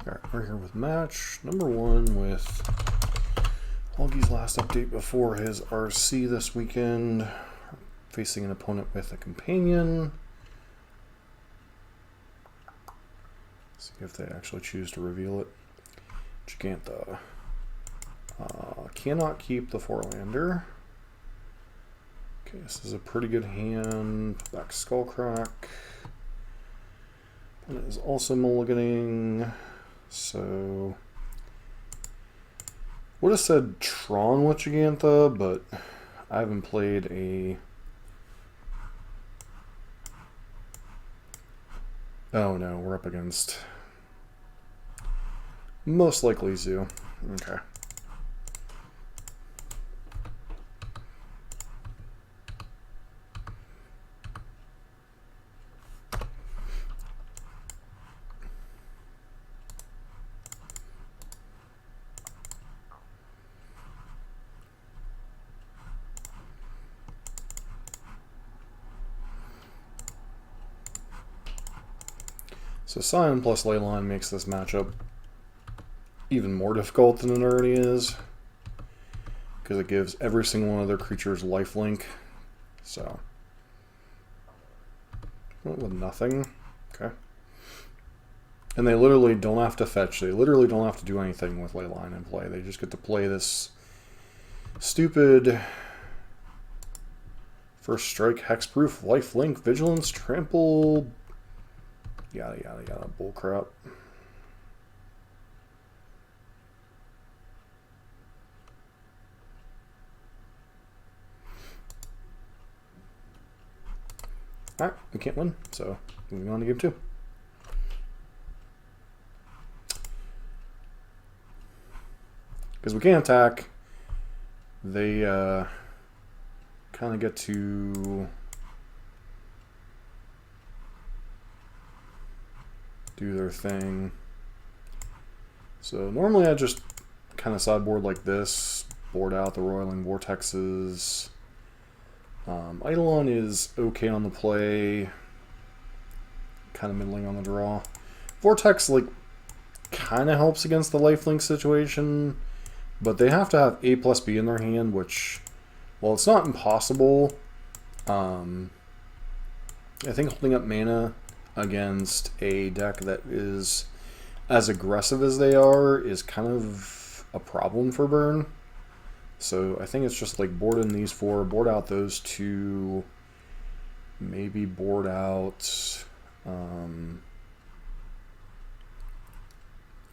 Alright, we're here with match number 1 with Auggy's last update before his RC this weekend. Facing an opponent with a companion. See if they actually choose to reveal it. Giganta. Cannot keep the 4-lander. Okay, this is a pretty good hand. Put back Skullcrack. Opponent is also mulliganing. So would have said Tron with Giganta, but I haven't played a... Oh no, we're up against most likely Zoo. Okay. So Scion plus Leyline makes this matchup even more difficult than it already is, because it gives every single one of their creatures lifelink. So, with nothing, okay. And they literally don't have to fetch. They literally don't have to do anything with Leyline in play. They just get to play this stupid first strike, hexproof, lifelink, vigilance, trample. Yada yada yada bullcrap. Alright, we can't win, so moving on to game 2. Because we can't attack, they kind of get to do their thing. So normally I just kind of sideboard like this, board out the Roiling Vortexes. Eidolon is okay on the play, kind of middling on the draw. Vortex like kind of helps against the lifelink situation, but they have to have A plus B in their hand, which, well, it's not impossible. I think holding up mana against a deck that is as aggressive as they are is kind of a problem for Burn. So I think it's just like board in these 4, board out those 2, maybe board out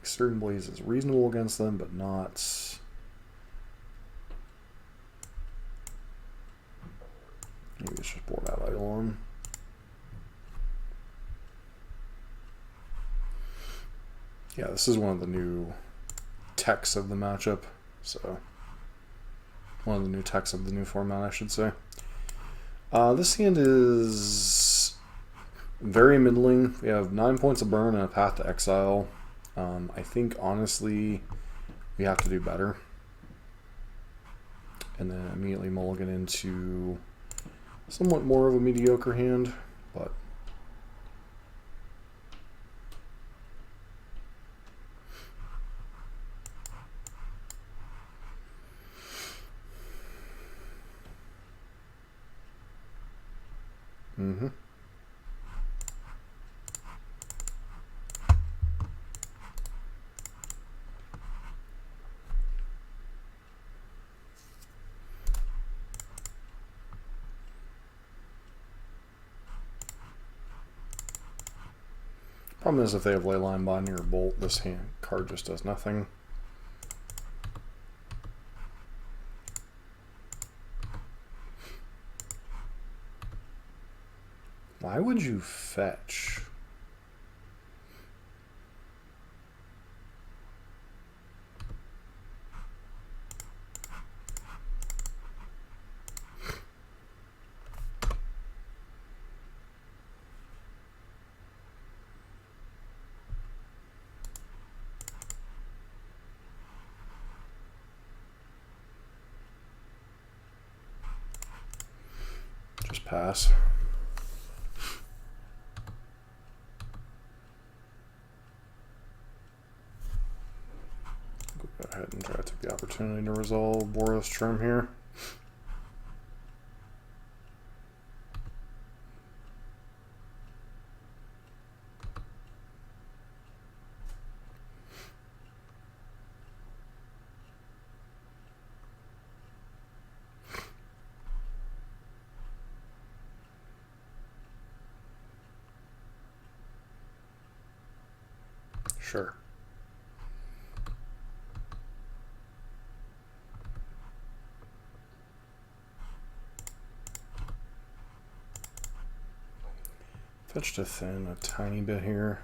Certain Blaze is reasonable against them, but not... Maybe it's just board out Eidolon. Yeah, this is one of the new techs of the matchup, so one of the new techs of the new format, I should say. This hand is very middling. We have 9 points of burn and a path to exile. I think, honestly, we have to do better. And then immediately mulligan into somewhat more of a mediocre hand, but... Problem is, if they have Leyline Binding or Bolt, this hand card just does nothing. Why would you fetch? Just pass. Go ahead and try to take the opportunity to resolve Boros Trim here. Sure. Fetch to thin a tiny bit here.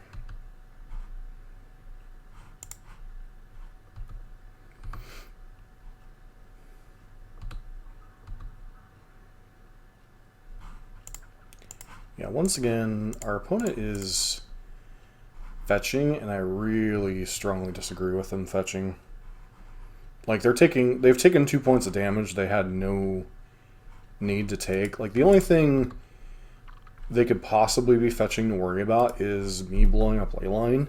Yeah, once again, our opponent is fetching, and I really strongly disagree with them fetching. Like, they've taken 2 points of damage they had no need to take. Like, the only thing they could possibly be fetching to worry about is me blowing up Leyline.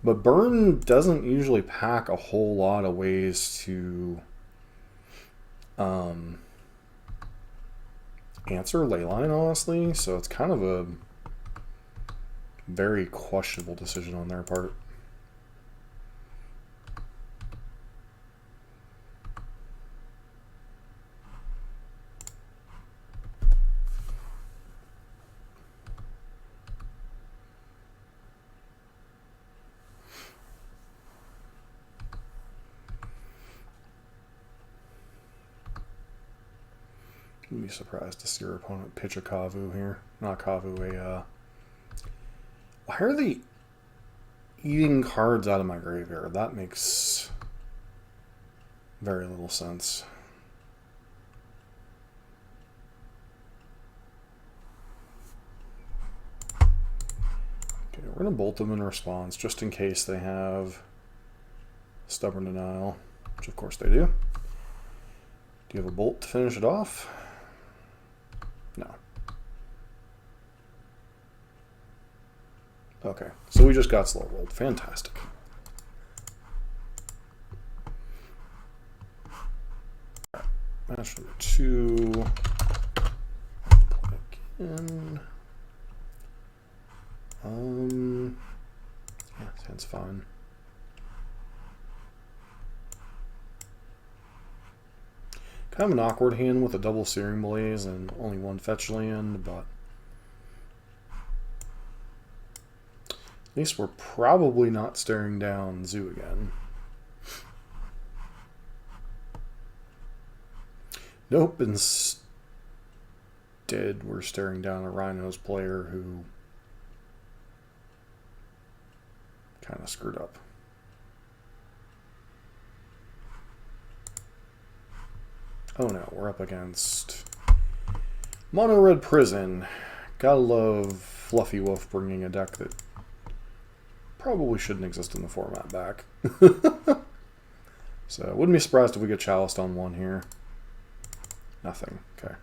But Burn doesn't usually pack a whole lot of ways to answer Leyline, honestly. So it's kind of a very questionable decision on their part. I'd be surprised to see your opponent pitch a Kavu here. Not Kavu, why are they eating cards out of my graveyard? That makes very little sense. Okay, we're going to bolt them in response, just in case they have Stubborn Denial, which of course they do. Do you have a bolt to finish it off? No. Okay, so we just got slow rolled. Fantastic. Match number 2. Play again. Yeah, sounds fine. Kind of an awkward hand with a double Searing Blaze and only one fetch land, but at least we're probably not staring down Zoo again. Nope, instead we're staring down a Rhinos player who kind of screwed up. Oh no, we're up against Mono Red Prison. Gotta love Fluffy Wolf bringing a deck that probably shouldn't exist in the format back. So, wouldn't be surprised if we get Chaliced on 1 here. Nothing. Okay.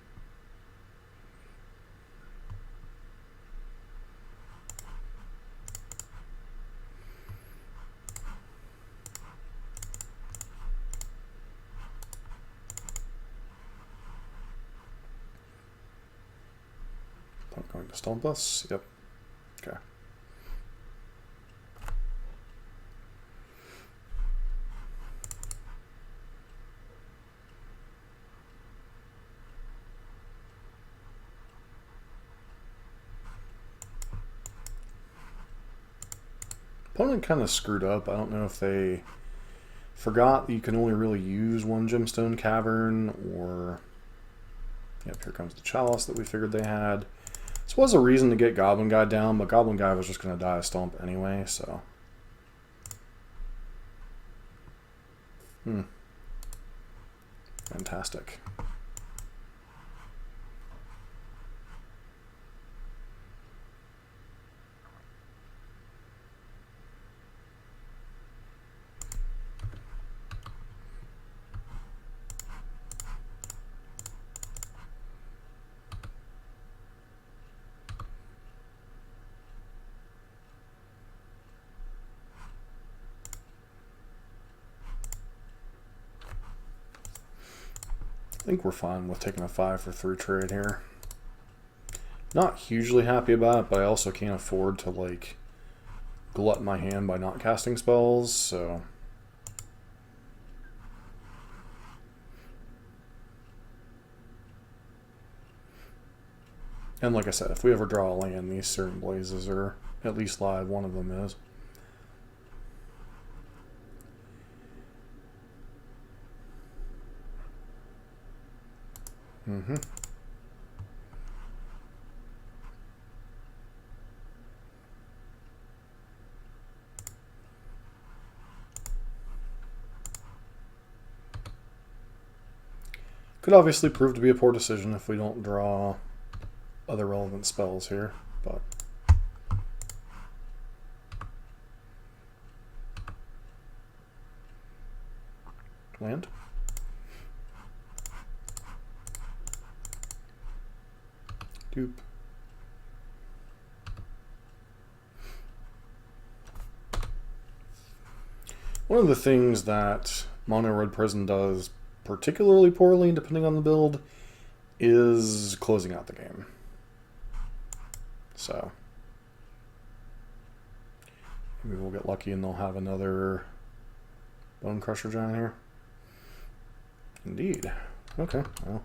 Going to stomp us? Yep. Okay. Opponent kind of screwed up. I don't know if they forgot that you can only really use 1 Gemstone Cavern, or... Yep, here comes the Chalice that we figured they had. This was a reason to get Goblin Guy down, but Goblin Guy was just going to die a stomp anyway, so... Fantastic. think we're fine with taking a 5 for 3 trade here. Not hugely happy about it, but I also can't afford to like glut my hand by not casting spells, so. And like I said, if we ever draw a land, these certain blazes are at least live. One of them is. Could obviously prove to be a poor decision if we don't draw other relevant spells here, but land. Doop. One of the things that Mono Red Prison does particularly poorly, depending on the build, is closing out the game. So maybe we'll get lucky and they'll have another Bone Crusher Giant here. Indeed. Okay, well.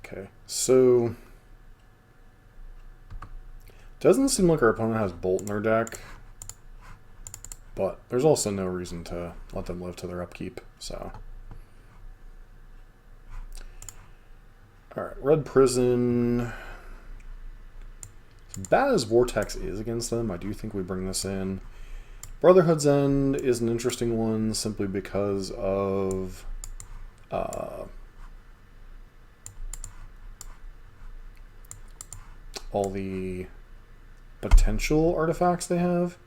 Okay, so doesn't seem like our opponent has Bolt in their deck, but there's also no reason to let them live to their upkeep, so. Alright, Red Prison. As bad as Vortex is against them, I do think we bring this in. Brotherhood's End is an interesting one simply because of all the potential artifacts they have.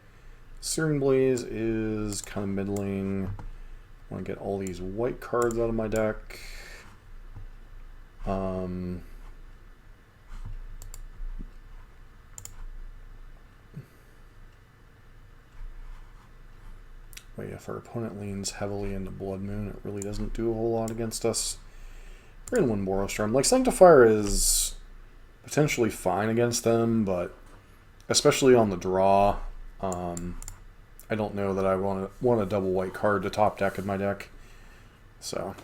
Searing Blaze is kind of middling. I want to get all these white cards out of my deck. But yeah, if our opponent leans heavily into Blood Moon, it really doesn't do a whole lot against us. We're going to win Boros. Like, Sanctifier is potentially fine against them, but especially on the draw, I don't know that I want a double white card to top deck in my deck. So.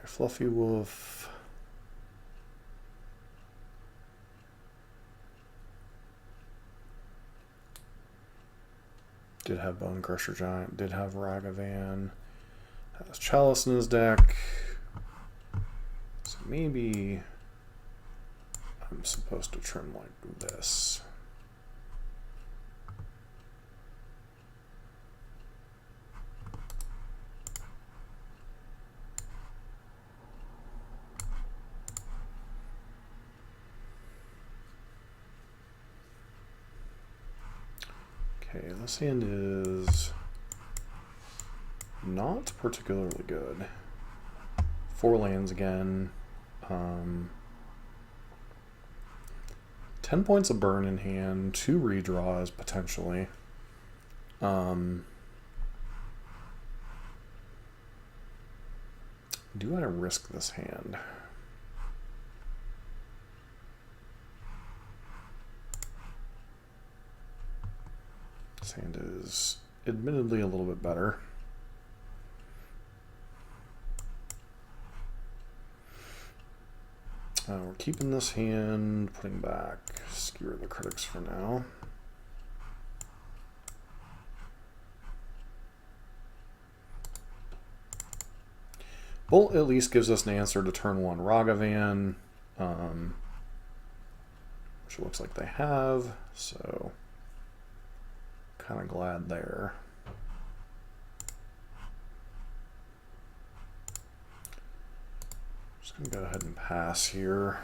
Fluffy Wolf. Did have Bone Crusher Giant. Did have Ragavan. Has Chalice in his deck. So maybe I'm supposed to trim like this. Okay, this hand is not particularly good. 4 lands again. 10 points of burn in hand, 2 redraws potentially. Do I risk this hand? This hand is admittedly a little bit better. We're keeping this hand, putting back Skewer the Critics for now. Bolt at least gives us an answer to turn 1 Ragavan, which it looks like they have, so kind of glad there. Just going to go ahead and pass here.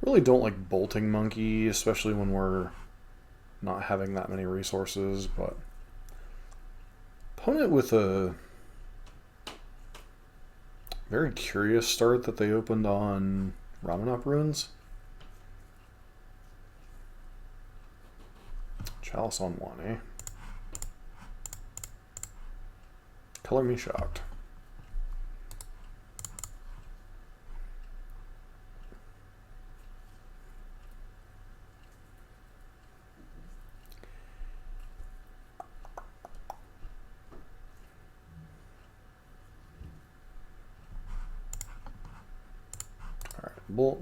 Really don't like bolting Monkey, especially when we're not having that many resources, but opponent with a very curious start that they opened on Ramunap Ruins. Chalice on 1, eh? Color me shocked.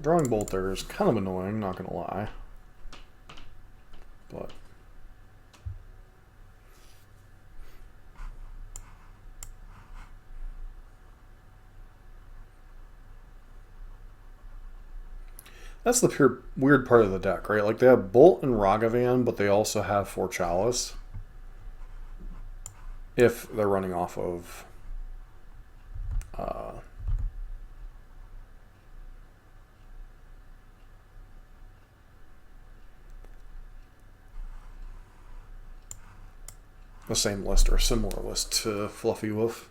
Drawing Bolt there is kind of annoying, not gonna lie. But that's the pure weird part of the deck, right? Like they have Bolt and Ragavan, but they also have 4 Chalice. If they're running off of the same list or a similar list to Fluffy Wolf.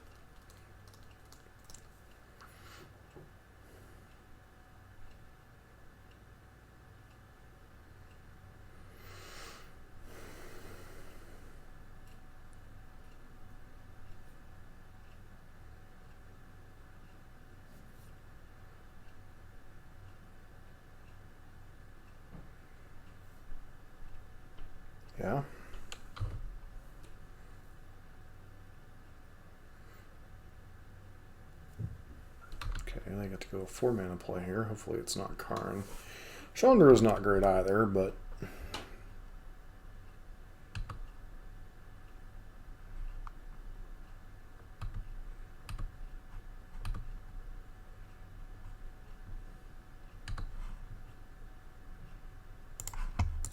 Yeah. I get to go 4 mana play here. Hopefully it's not Karn. Chandra is not great either, but at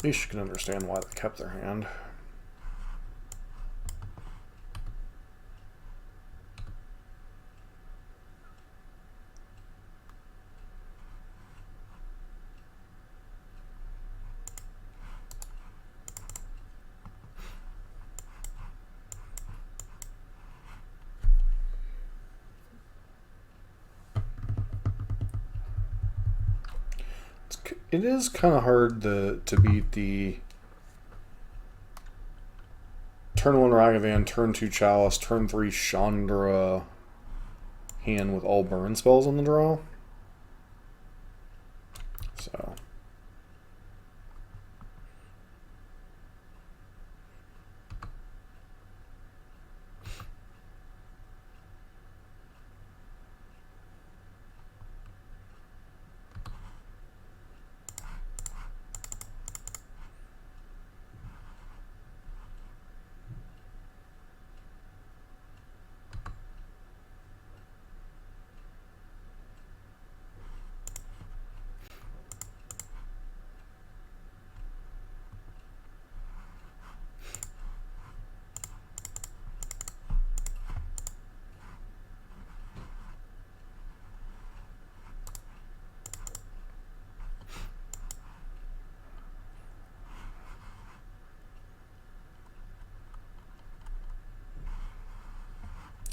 least you can understand why they kept their hand. It is kind of hard to beat the turn 1 Ragavan, turn 2 Chalice, turn 3 Chandra hand with all burn spells on the draw. So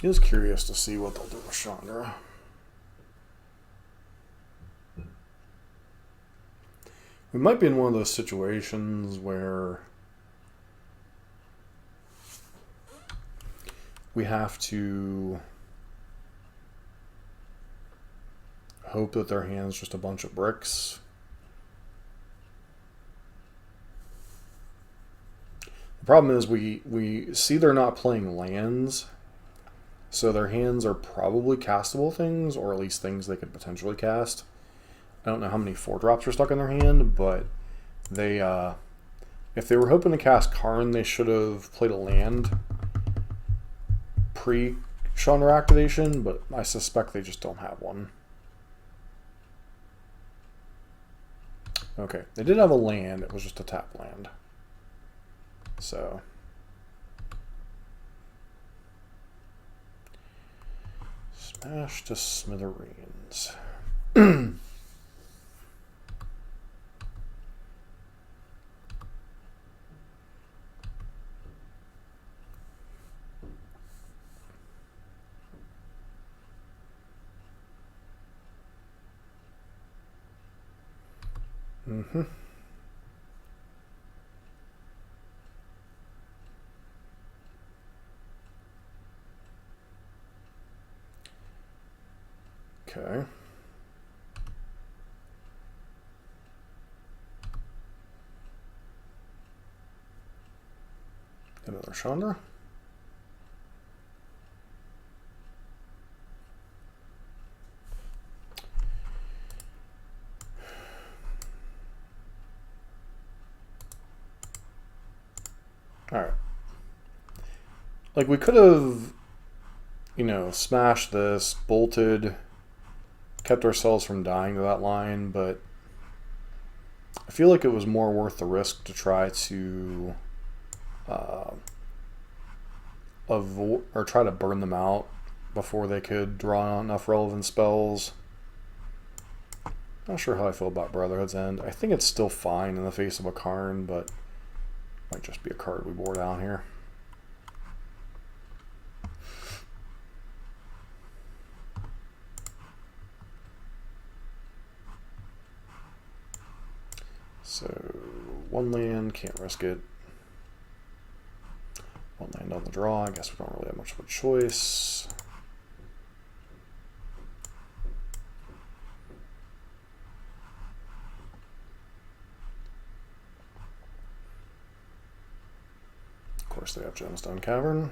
he is curious to see what they'll do with Chandra. We might be in one of those situations where we have to hope that their hand's just a bunch of bricks. The problem is we see they're not playing lands, so their hands are probably castable things, or at least things they could potentially cast. I don't know how many 4-drops are stuck in their hand, but they, if they were hoping to cast Karn, they should have played a land pre-Chandra activation, but I suspect they just don't have one. Okay, they did have a land, it was just a tap land. So... smash to smithereens. Mm-hmm. Okay. Another Chandra. Alright. Like, we could have, you know, smashed this, bolted, kept ourselves from dying to that line, but I feel like it was more worth the risk to try to avoid or try to burn them out before they could draw enough relevant spells. Not sure how I feel about Brotherhood's End. I think it's still fine in the face of a Karn, but might just be a card we bore down here. So, one land, can't risk it. One land on the draw, I guess we don't really have much of a choice. Of course they have Gemstone Cavern.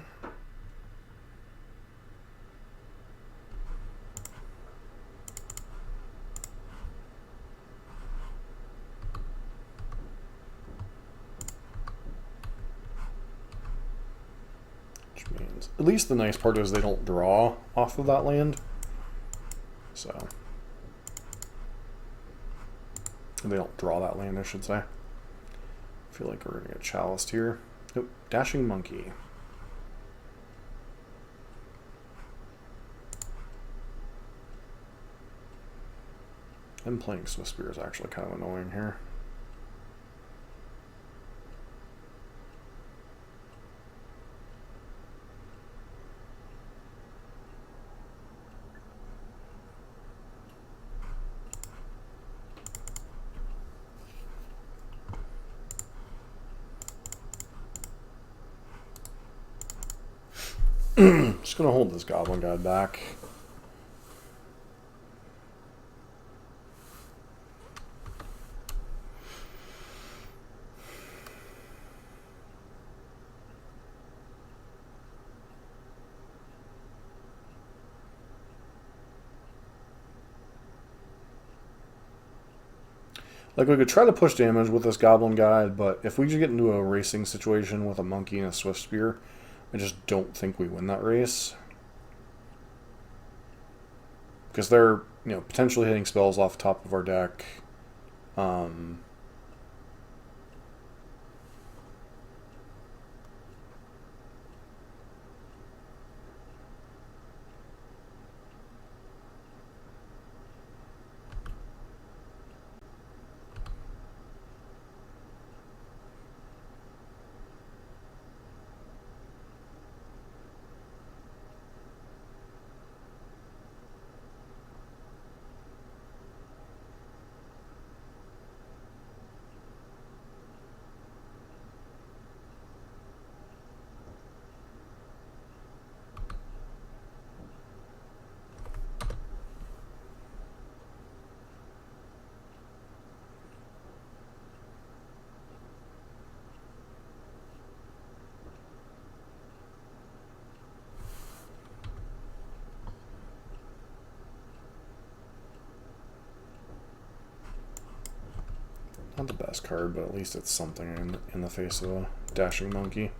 At least the nice part is they don't draw off of that land. So. They don't draw that land, I should say. I feel like we're going to get chaliced here. Oh, Dashing Monkey. And playing Swift Spear is actually kind of annoying here. Just gonna hold this Goblin Guide back. Like, we could try to push damage with this Goblin Guide, but if we just get into a racing situation with a Monkey and a Swift Spear, I just don't think we win that race. Because they're, you know, potentially hitting spells off the top of our deck. Not the best card, but at least it's something in the face of a dashing monkey.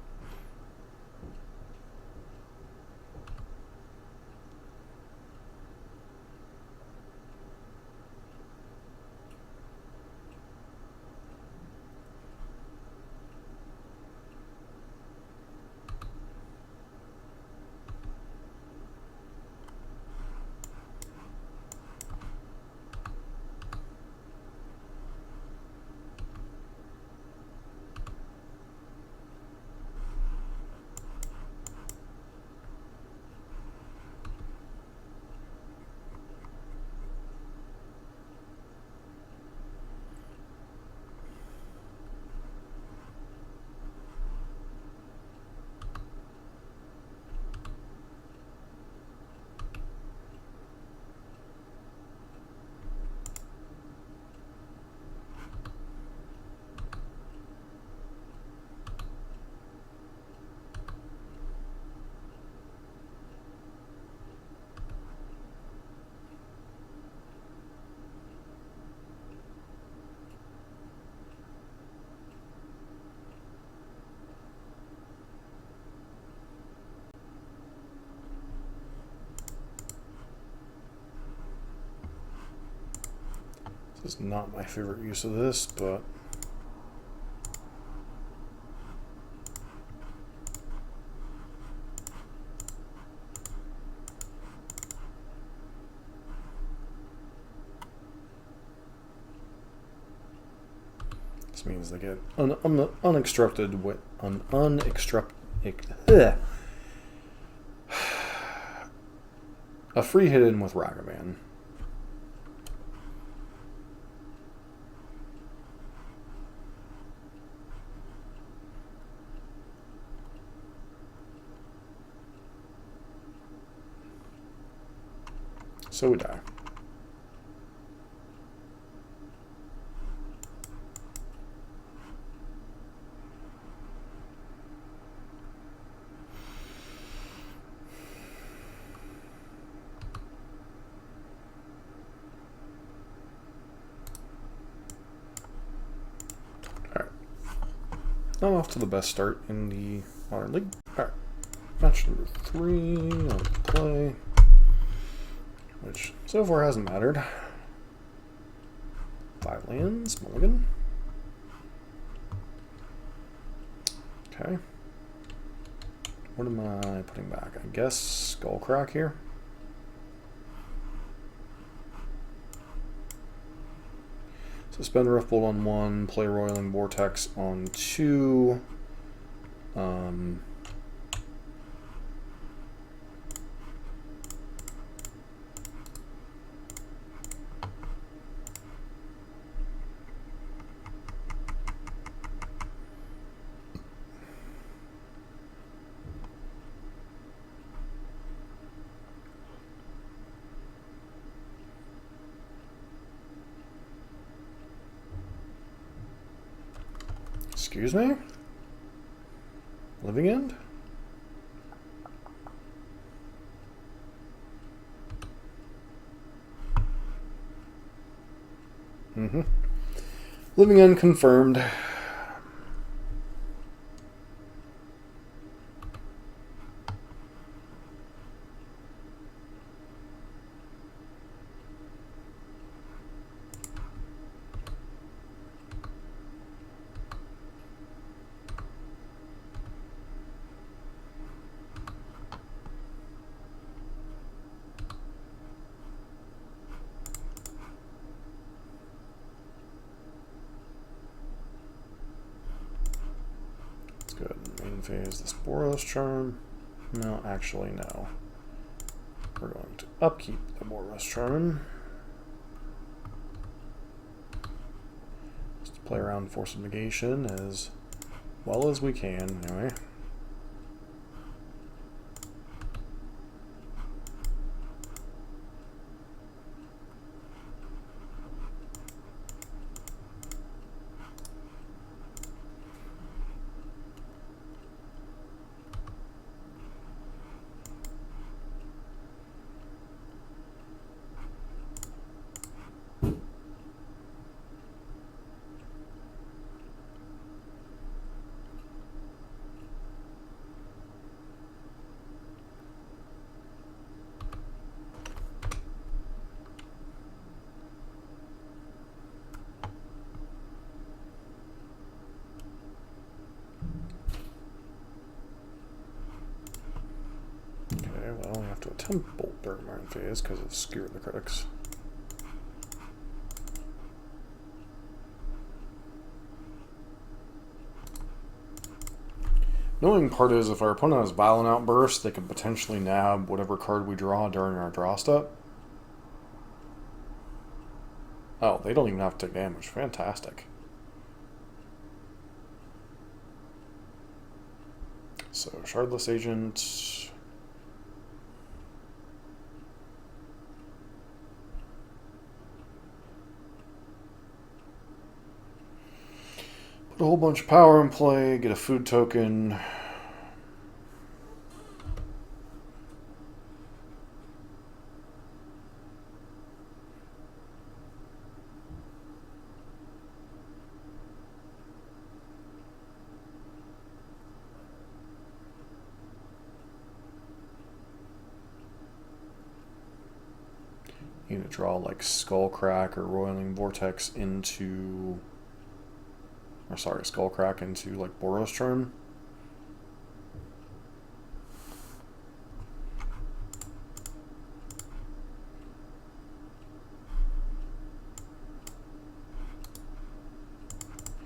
This is not my favorite use of this, but this means they get a free hit in with Ragavan. So we die. Alright. Now off to the best start in the Modern League. Alright. Match number 3 on play. Which so far hasn't mattered. 5 lands, mulligan. Okay. What am I putting back? I guess Skullcrack here. So spend Riftbolt on 1, play Roiling Vortex on 2. Excuse me? Living End? Living End confirmed. Good. Main phase, this Boros charm. No, actually, no. We're going to upkeep the Boros charm. Just to play around Force of Negation as well as we can, anyway. have to attempt Bolt during my phase because of Skewer the Critics. Annoying part is if our opponent has Violent Outburst, they can potentially nab whatever card we draw during our draw step. Oh, they don't even have to take damage. Fantastic. So, Shardless Agent. Put a whole bunch of power in play, get a food token. You need to draw like Skullcrack or Roiling Vortex into, or sorry, Skullcrack into like Boros turn.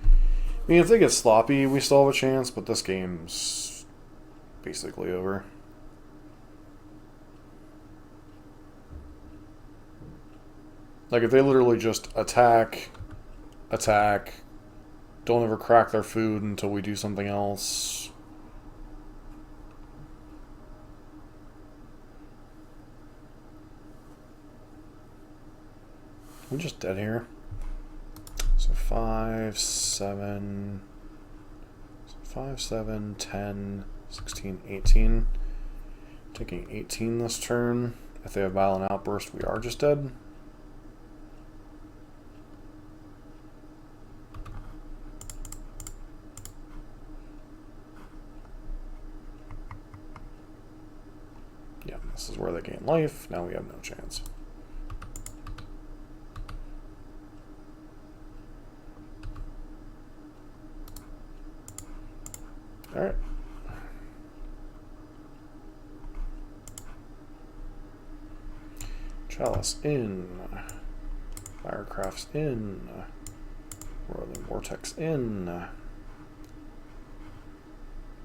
I mean, if they get sloppy, we still have a chance, but this game's basically over. Like, if they literally just attack, don't ever crack their food until we do something else. We're just dead here. So 5, 7, 10, 16, 18. Taking 18 this turn. If they have Violent Outburst, we are just dead. Yeah, this is where they gain life. Now we have no chance. Alright. Chalice in. Firecraft's in. Roiling Vortex in.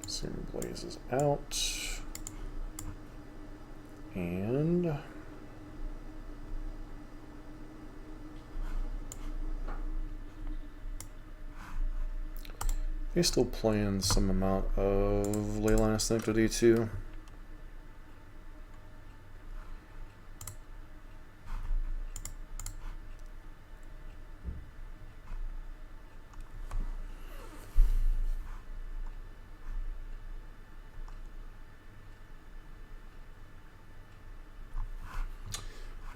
Searing Blaze is out. And they still plan some amount of Leyline Ascendancy too.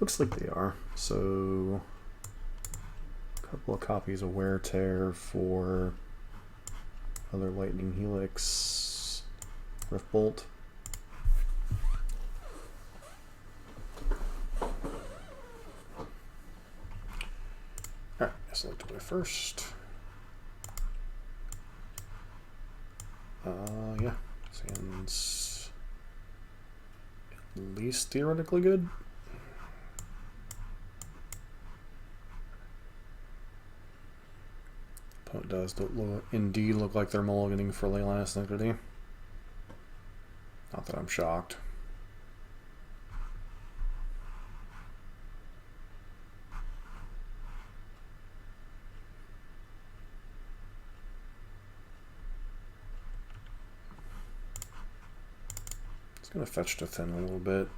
Looks like they are. So, a couple of copies of Wear Tear for other Lightning Helix, Rift Bolt. Alright, guess I'll look to play first. Yeah, Sand's at least theoretically good. It does indeed look like they're mulliganing for Leyline Ascendancy. Not that I'm shocked. It's going to fetch to thin a little bit.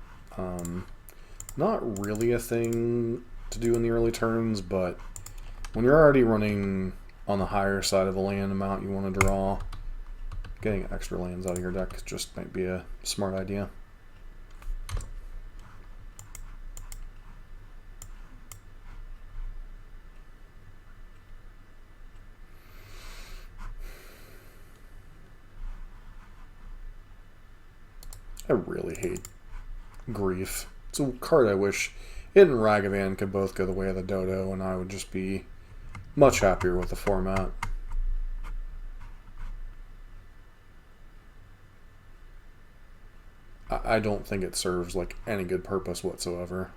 Not really a thing to do in the early turns, but when you're already running on the higher side of the land amount you want to draw, getting extra lands out of your deck just might be a smart idea. I really hate Grief. It's a card I wish it and Ragavan could both go the way of the dodo, and I would just be much happier with the format. I don't think it serves like any good purpose whatsoever.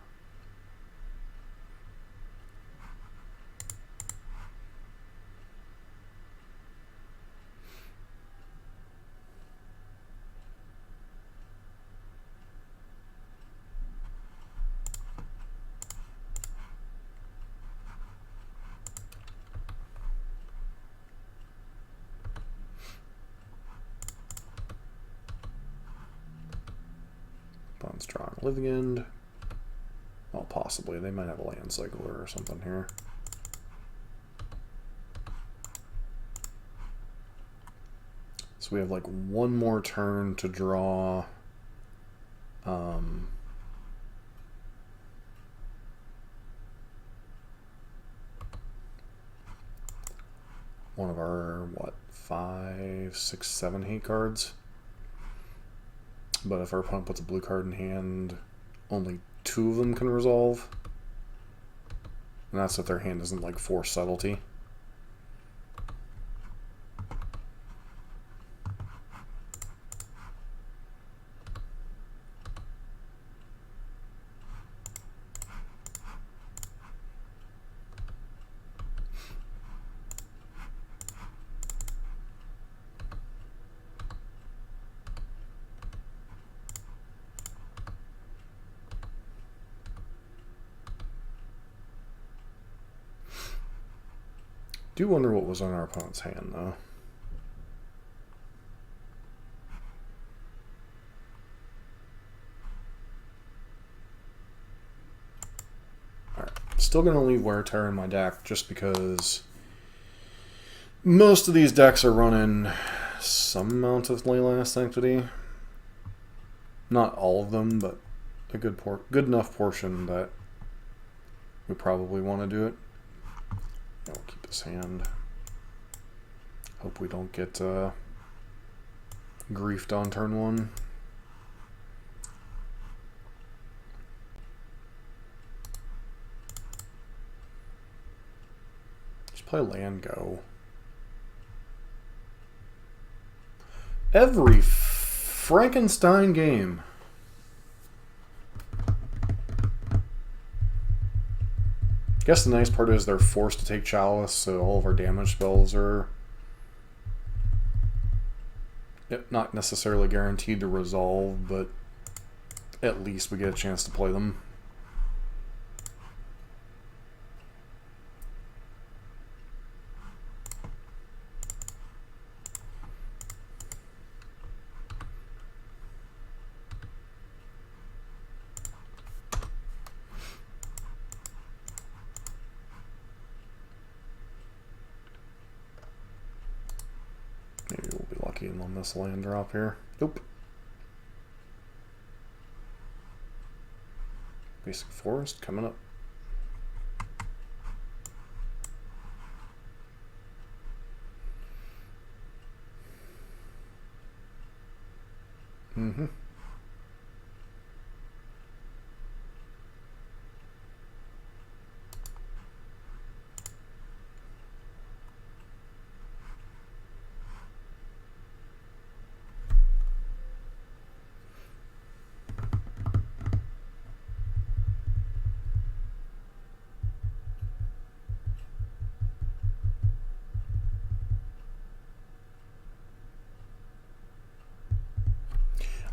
Opponent's drawing Living End. Well, possibly. They might have a land cycler or something here. So we have like one more turn to draw one of our, what, 5, 6, 7 hate cards. But if our opponent puts a blue card in hand, only 2 of them can resolve. And that's if their hand isn't like force subtlety. Do wonder what was on our opponent's hand, though. Alright, still going to leave Wear Tear in my deck just because most of these decks are running some amount of Leyline Sanctity. Not all of them, but a good enough portion that we probably want to do it. Yeah, we'll keep this hand. Hope we don't get griefed on turn 1. Just play land go. Every Frankenstein game. I guess the nice part is they're forced to take Chalice, so all of our damage spells are not necessarily guaranteed to resolve, but at least we get a chance to play them. Maybe we'll be lucky and on this land drop here. Nope. Basic Forest coming up. Mm-hmm.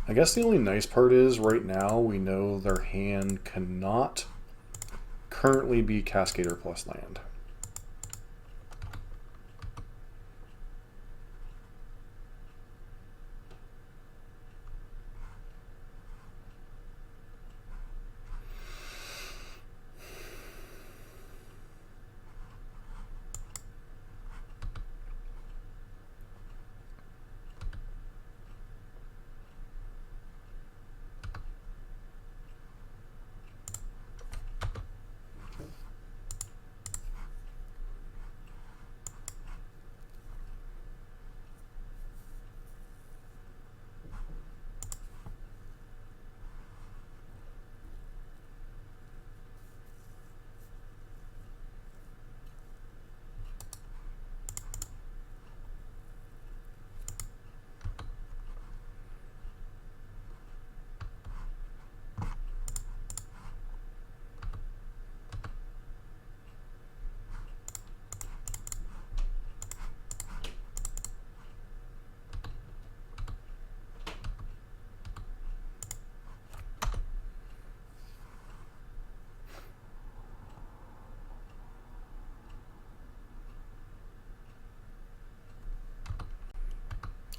I guess the only nice part is right now we know their hand cannot currently be Cascader plus land.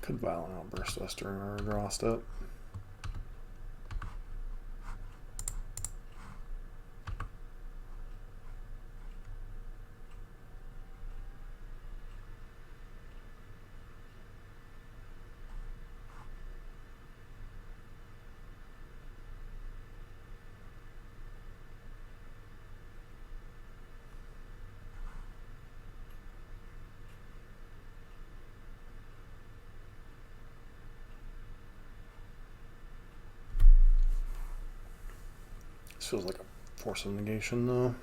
Could Violent Outburst us during our draw step. Feels like a force of negation, though.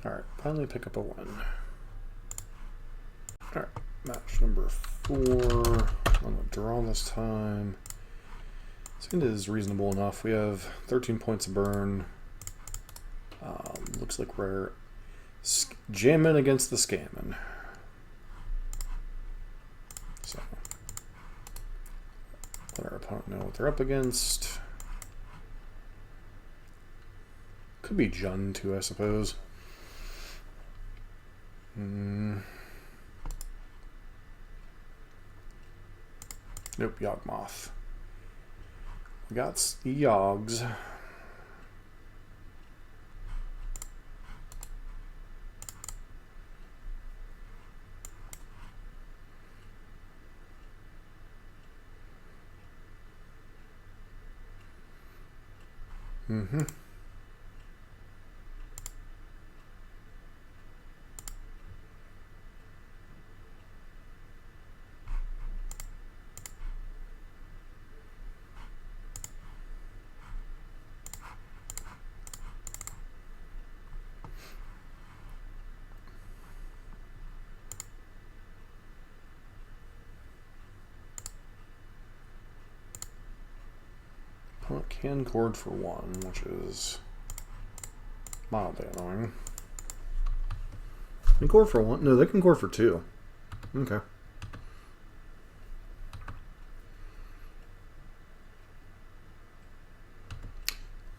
Alright, finally pick up a win. Alright, match number 4. I'm going to draw this time. Second is reasonable enough. We have 13 points of burn. Looks like we're jamming against the scamming. So, let our opponent know what they're up against. Could be Jun too, I suppose. Nope, Yawgmoth. We got Yogs. Can cord for 1, which is mildly annoying. Can cord for 1? No, they can cord for 2. Okay.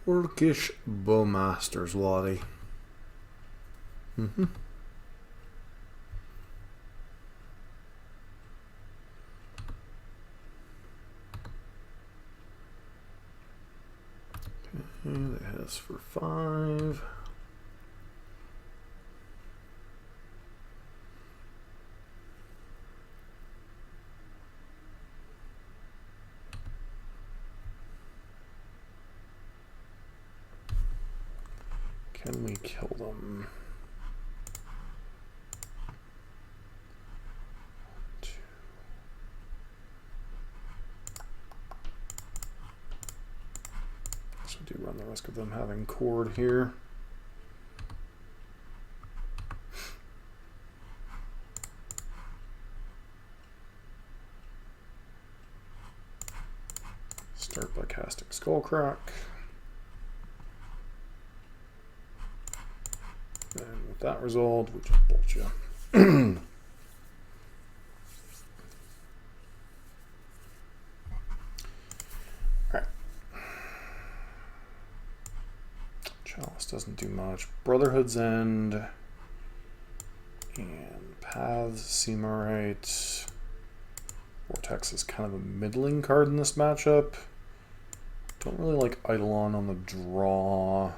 Orcish Bowmasters, Lottie. That has for 5. Can we kill them? 2. So we do run the risk of them having cord here. Start by casting Skullcrack. And with that result, we just bolt you. Alright. Chalice doesn't do much. Brotherhood's End. And Paths seem alright. Vortex is kind of a middling card in this matchup. Don't really like Eidolon on the draw.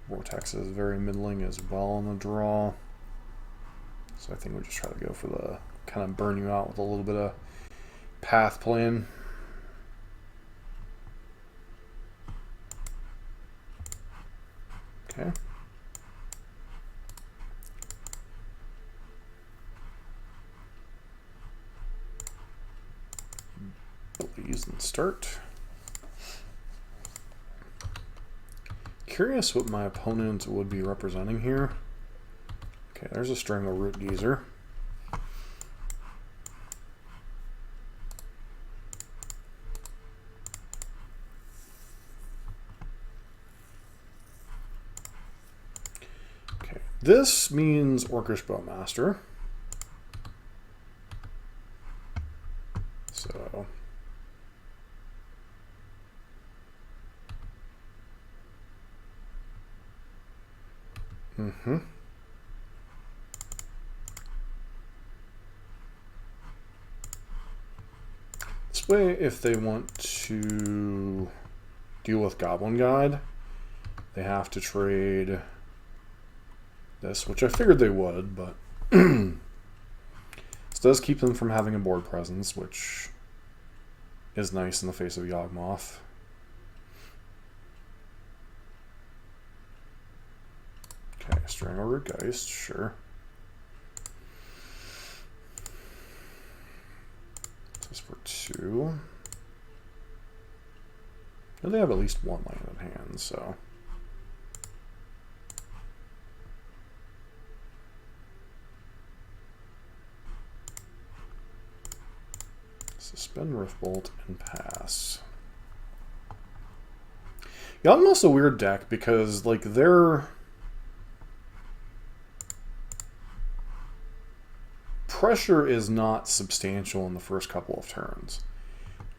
Vortex is very middling as well on the draw. So I think we just try to go for the kind of burn you out with a little bit of path playing. Okay. Please and start. Curious what my opponent would be representing here. Okay, there's a string of Root Geyser. This means Orcish Bowmaster. So this way, if they want to deal with Goblin Guide, they have to trade this, which I figured they would, but this does keep them from having a board presence, which is nice in the face of Yawgmoth. Okay, Strangleroot Geist, sure. This is for 2. No, they have at least 1 land in hand, so. Suspend Riftbolt and pass. Yawgmoth's a weird deck because, like, their pressure is not substantial in the first couple of turns,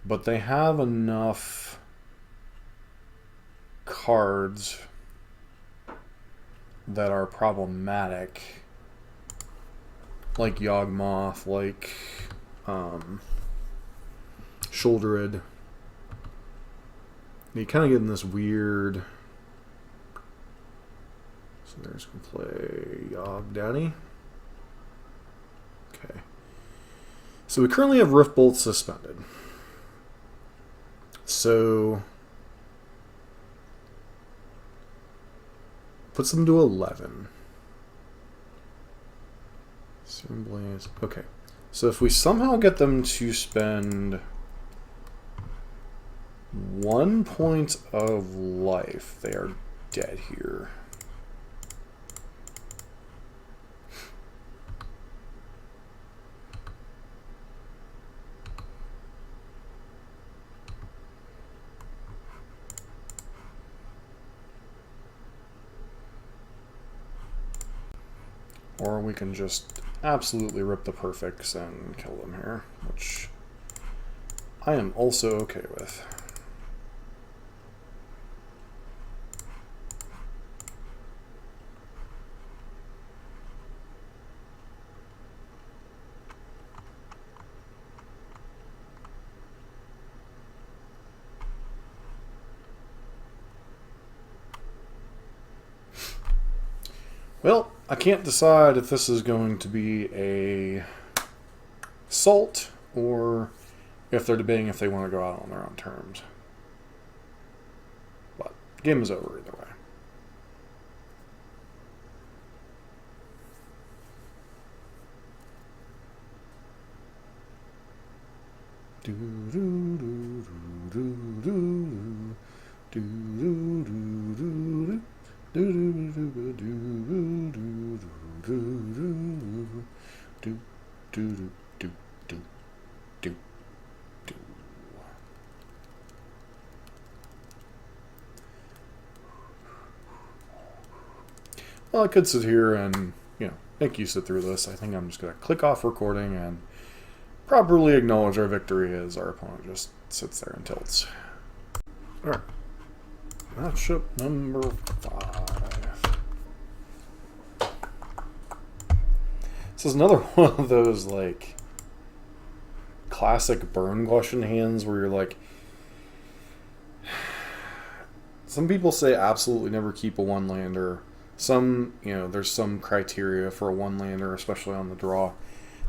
but they have enough cards that are problematic, like Yawgmoth, like Shouldered. You kind of get in this weird. So there's going to play Yawg Daddy. Okay. So we currently have Riftbolt suspended. So puts them to 11. Searing Blaze. Okay. So if we somehow get them to spend 1 point of life, they are dead here. Or we can just absolutely rip the perfects and kill them here, which I am also okay with. Well, I can't decide if this is going to be a salt or if they're debating if they want to go out on their own terms. But game is over either way. Well, I could sit here and, make you sit through this. I think I'm just going to click off recording and properly acknowledge our victory as our opponent just sits there and tilts. Alright. Matchup number 5. This is another one of those, like, classic burn question hands where you're like, some people say absolutely never keep a one-lander. Some, there's some criteria for a one-lander, especially on the draw.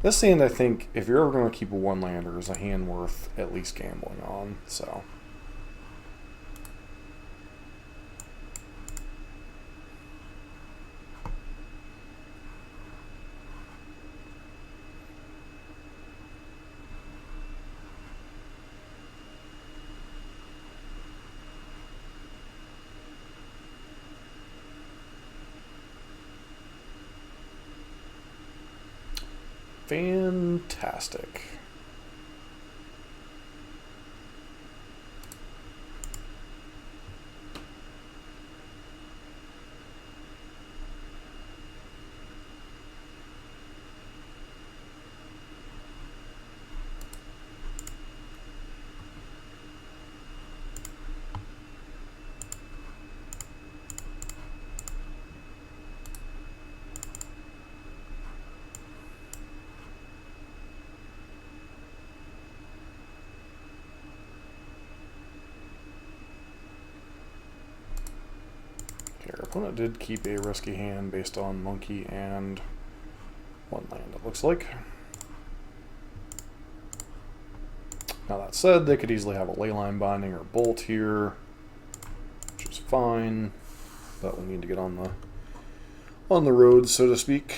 This hand, I think, if you're ever going to keep a one-lander, is a hand worth at least gambling on, so. Fantastic. Opponent did keep a risky hand based on monkey and one land, it looks like. Now that said, they could easily have a Leyline Binding or Bolt here, which is fine, but we need to get on the road, so to speak.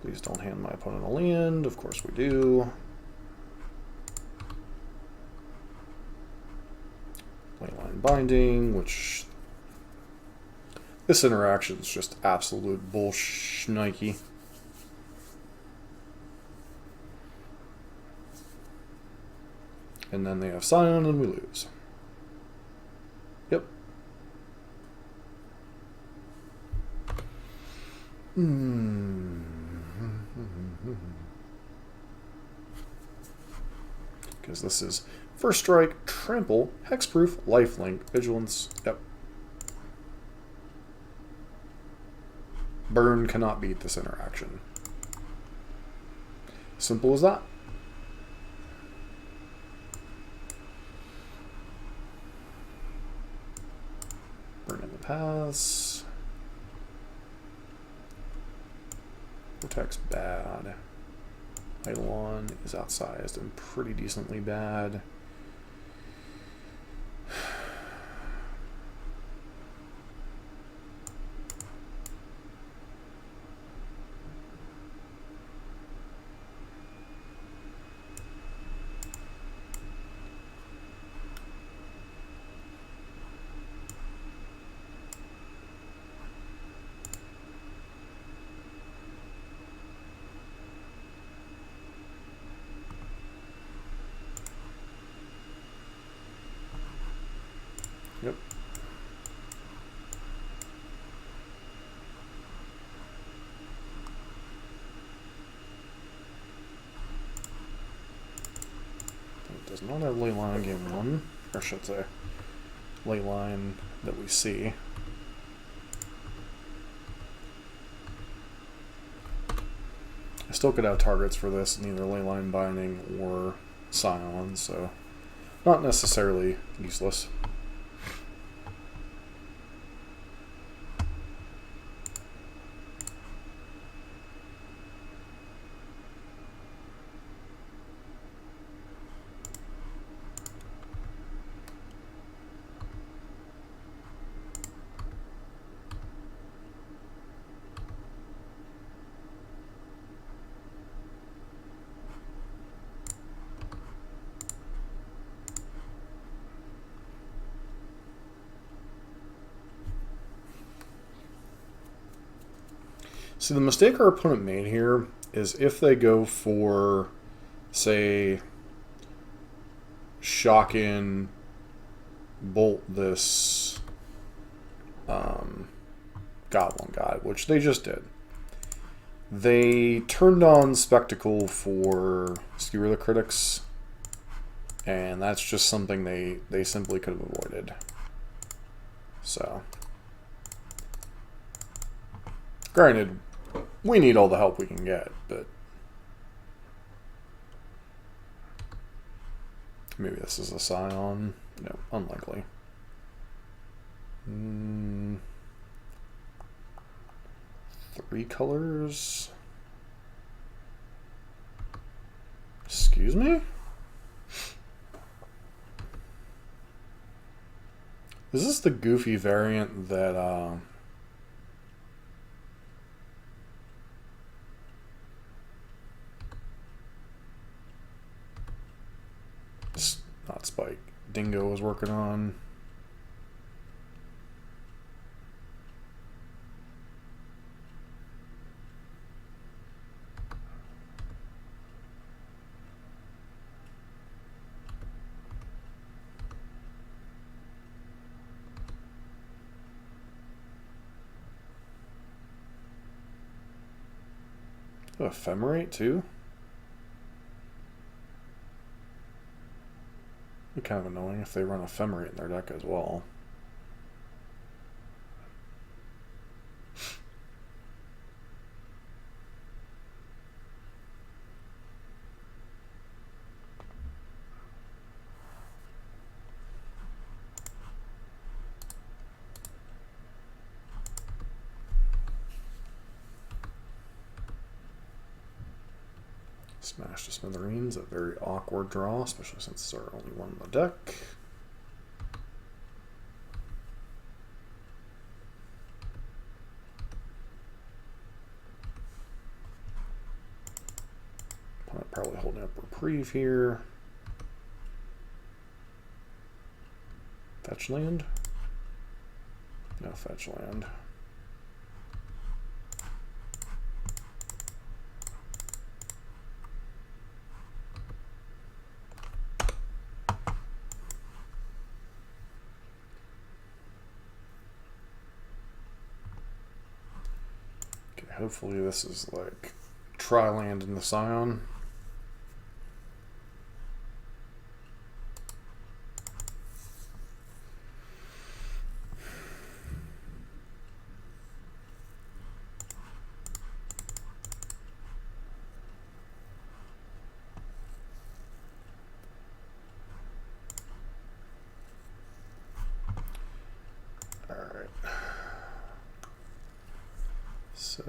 Please don't hand my opponent a land. Of course we do. Leyline Binding, which this interaction is just absolute bullshnikey. And then they have Scion and we lose. Yep. Because this is First Strike, Trample, Hexproof, Lifelink, Vigilance. Yep. Burn cannot beat this interaction. Simple as that. Burn in the pass. Vortex bad. Eidolon is outsized and pretty decently bad. Yep. It does not have Leyline game 1, or I should say, Leyline that we see. I still could have targets for this in either Leyline Binding or Scion, so not necessarily useless. See, the mistake our opponent made here is if they go for, say, shock in, bolt this Goblin guy, which they just did. They turned on Spectacle for Skewer the Critics, and that's just something they simply could have avoided. So, granted, we need all the help we can get, but maybe this is a Scion. No, unlikely. 3 colors. Excuse me? Is this the goofy variant that not Spike, Dingo was working on? Ephemerate too? It'd be kind of annoying if they run Ephemerate in their deck as well. Smash to Smithereens, a very awkward draw, especially since it's our only one on the deck. Opponent probably holding up Reprieve here. Fetch land? No fetch land. Okay, hopefully this is like tri-land in the Scion. So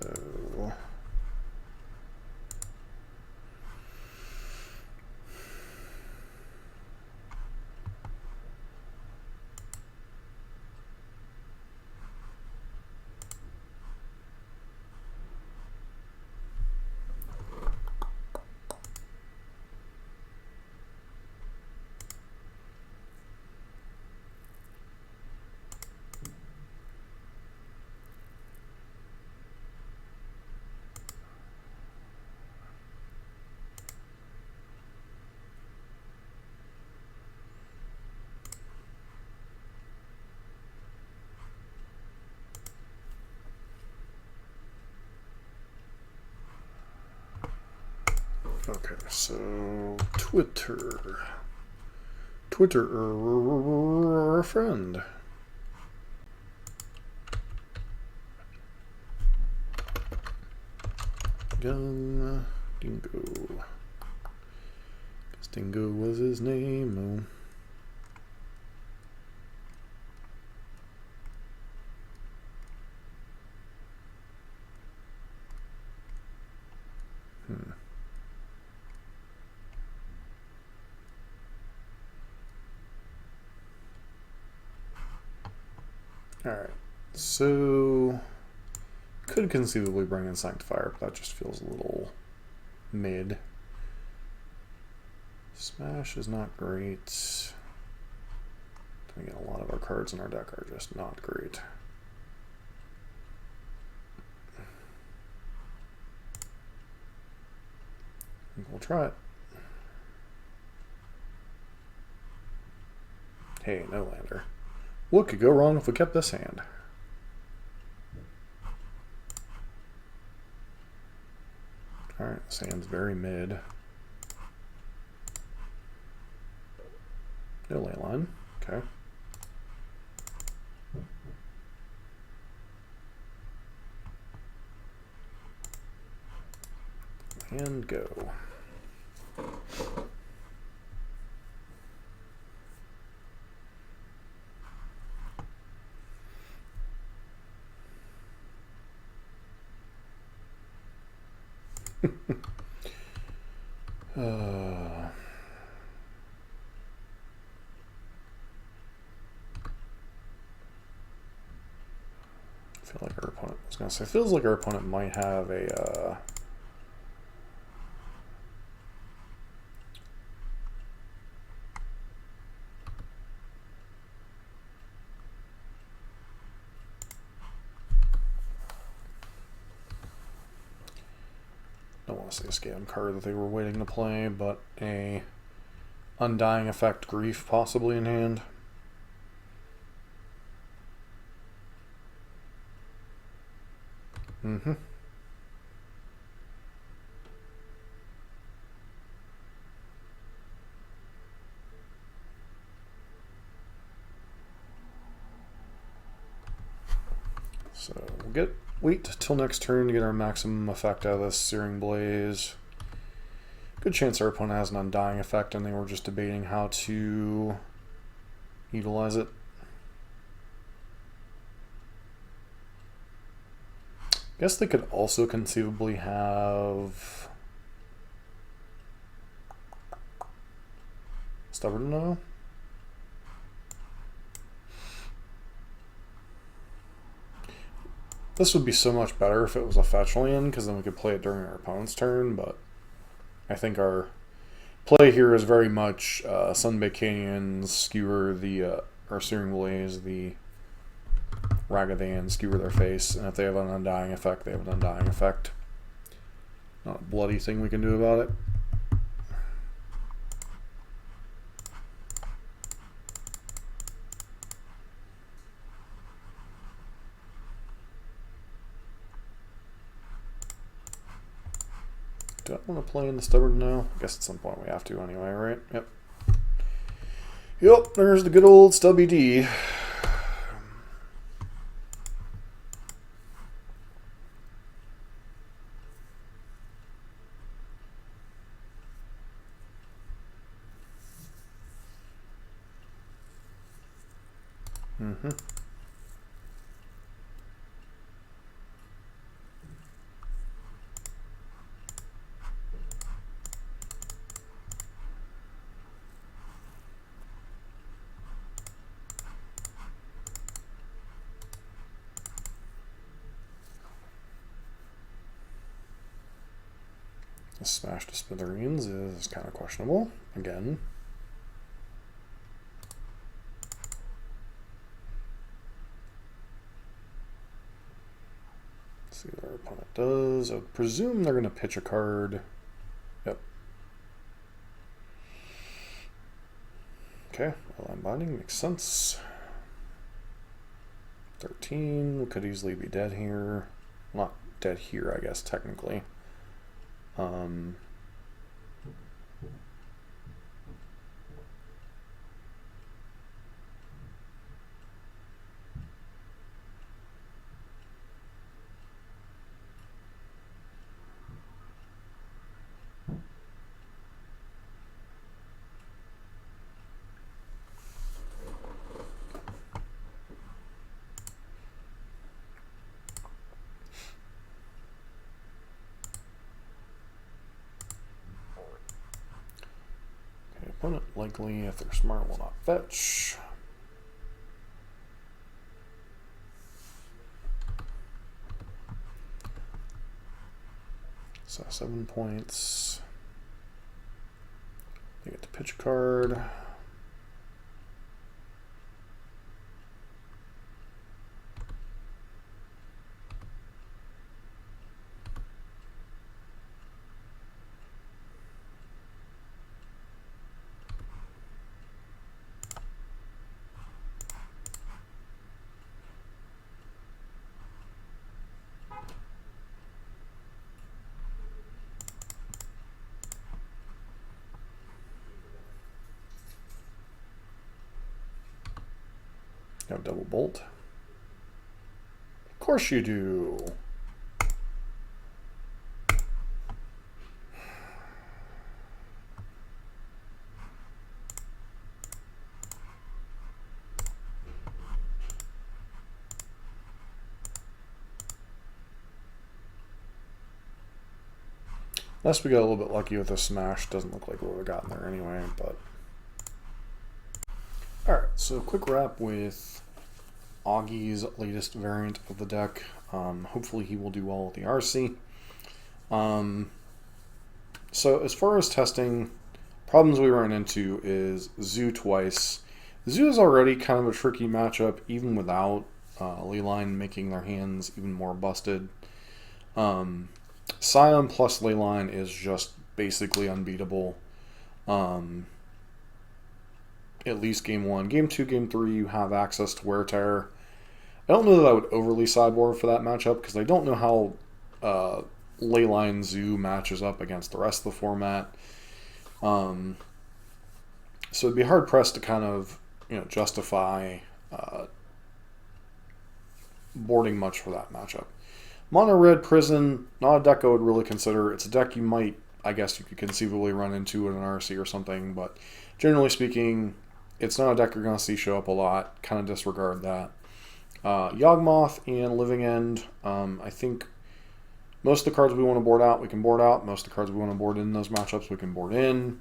okay, so Twitter friend. Gun Dingo. Guess Dingo was his name. Alright, so could conceivably bring in Sanctifier, but that just feels a little mid. Smash is not great. Again, a lot of our cards in our deck are just not great. I think we'll try it. Hey, no lander. What could go wrong if we kept this hand? Alright, this hand's very mid. No Leyline. Okay. And go. I feel like our opponent was gonna say, feels like our opponent might have a don't want to say a scam card that they were waiting to play, but a Undying Effect Grief possibly in hand. Mm-hmm. So we'll wait till next turn to get our maximum effect out of this Searing Blaze. Good chance our opponent has an Undying Effect and they were just debating how to utilize it. Guess they could also conceivably have Stubborn now. This would be so much better if it was a fetch land, because then we could play it during our opponent's turn, but I think our play here is very much Sunbaked Canyons, skewer the, or Searing Blaze, the Ragavan, skewer their face, and if they have an Undying effect, they have an Undying effect. Not a bloody thing we can do about it. Do I want to play in the Stubborn now? I guess at some point we have to anyway, right? Yep. Yep, there's the good old Stubby D. Mm-hmm. The Smash to Smithereens is kind of questionable, again. Let's see what our opponent does. I would presume they're going to pitch a card. Yep. Okay, Leyline Binding makes sense. 13 could easily be dead here. Not dead here, I guess, technically. Opponent likely, if they're smart, will not fetch. So 7 points. They get to pitch a card. You have double bolt. Of course you do. Unless we got a little bit lucky with a smash, doesn't look like we would have gotten there anyway, but. Alright, so quick wrap with Auggy's latest variant of the deck. Hopefully he will do well with the RC. So as far as testing, problems we run into is Zoo twice. Zoo is already kind of a tricky matchup, even without Leyline making their hands even more busted. Scion plus Leyline is just basically unbeatable. At least game 1. Game 2, game 3, you have access to Wear Terror. I don't know that I would overly sideboard for that matchup, because I don't know how Leyline Zoo matches up against the rest of the format. So it'd be hard pressed to kind of justify boarding much for that matchup. Mono Red Prison, not a deck I would really consider. It's a deck you might, I guess you could conceivably run into in an RC or something, but generally speaking, it's not a deck you're going to see show up a lot. Kind of disregard that. Yawgmoth and Living End, I think most of the cards we want to board out, we can board out. Most of the cards we want to board in those matchups, we can board in.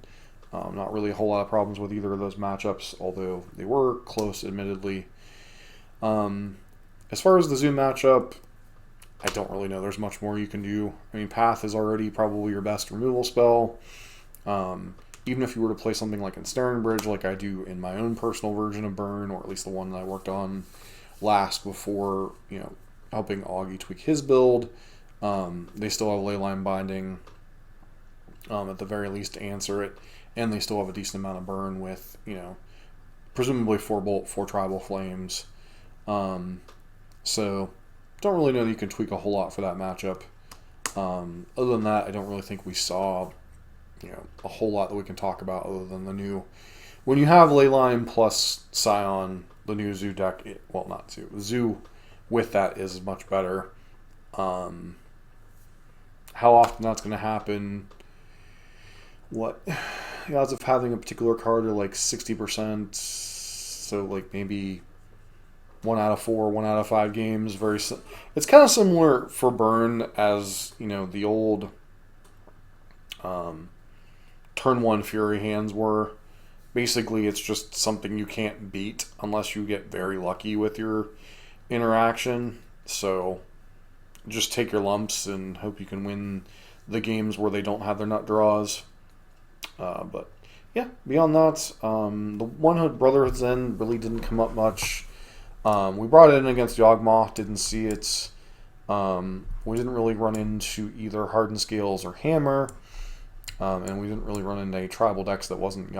Not really a whole lot of problems with either of those matchups, although they were close, admittedly. As far as the Zoo matchup, I don't really know there's much more you can do. I mean, Path is already probably your best removal spell. Even if you were to play something like Ensnaring Bridge, like I do in my own personal version of Burn, or at least the one that I worked on last before, helping Auggy tweak his build, they still have Leyline Binding, at the very least, to answer it, and they still have a decent amount of burn with, presumably 4 Bolt, 4 Tribal Flames. So, don't really know that you can tweak a whole lot for that matchup. Other than that, I don't really think we saw, a whole lot that we can talk about other than the new. When you have Leyline plus Scion, the new Zoo deck, not Zoo, Zoo with that is much better. How often that's going to happen? What the odds of having a particular card are like 60%, so like maybe 1 out of 4, 1 out of 5 games. It's kind of similar for Burn as the old turn 1 Fury hands were. Basically, it's just something you can't beat unless you get very lucky with your interaction. So just take your lumps and hope you can win the games where they don't have their nut draws. But yeah, beyond that, the One Hood Brotherhood's End really didn't come up much. We brought it in against Yawgmoth, didn't see it. We didn't really run into either Hardened Scales or Hammer. And we didn't really run into a tribal decks that wasn't,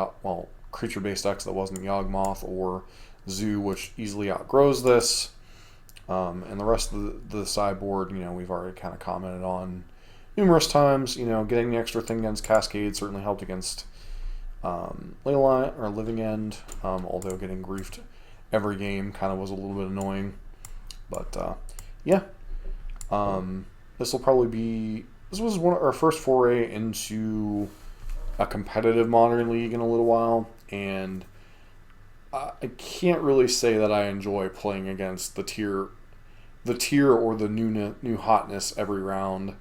creature-based decks that wasn't Yawgmoth or Zoo, which easily outgrows this. And the rest of the sideboard, we've already kind of commented on numerous times. Getting the extra thing against Cascade certainly helped against Leyline or Living End, although getting griefed every game kind of was a little bit annoying. But yeah, this was one of our first foray into a competitive Modern League in a little while, and I can't really say that I enjoy playing against the tier or the new hotness every round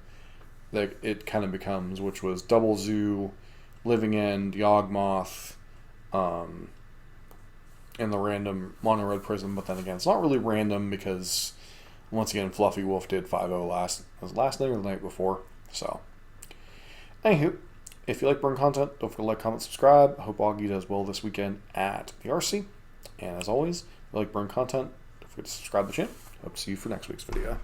that it kind of becomes, which was Double Zoo, Living End, Yawgmoth, and the random Mono Red Prism. But then again, it's not really random because once again, Fluffy Wolf did 5-0 last night or the night before. So, anywho, if you like Burn content, don't forget to like, comment, subscribe. I hope Auggy does well this weekend at the RC. And as always, if you like Burn content, don't forget to subscribe to the channel. Hope to see you for next week's video.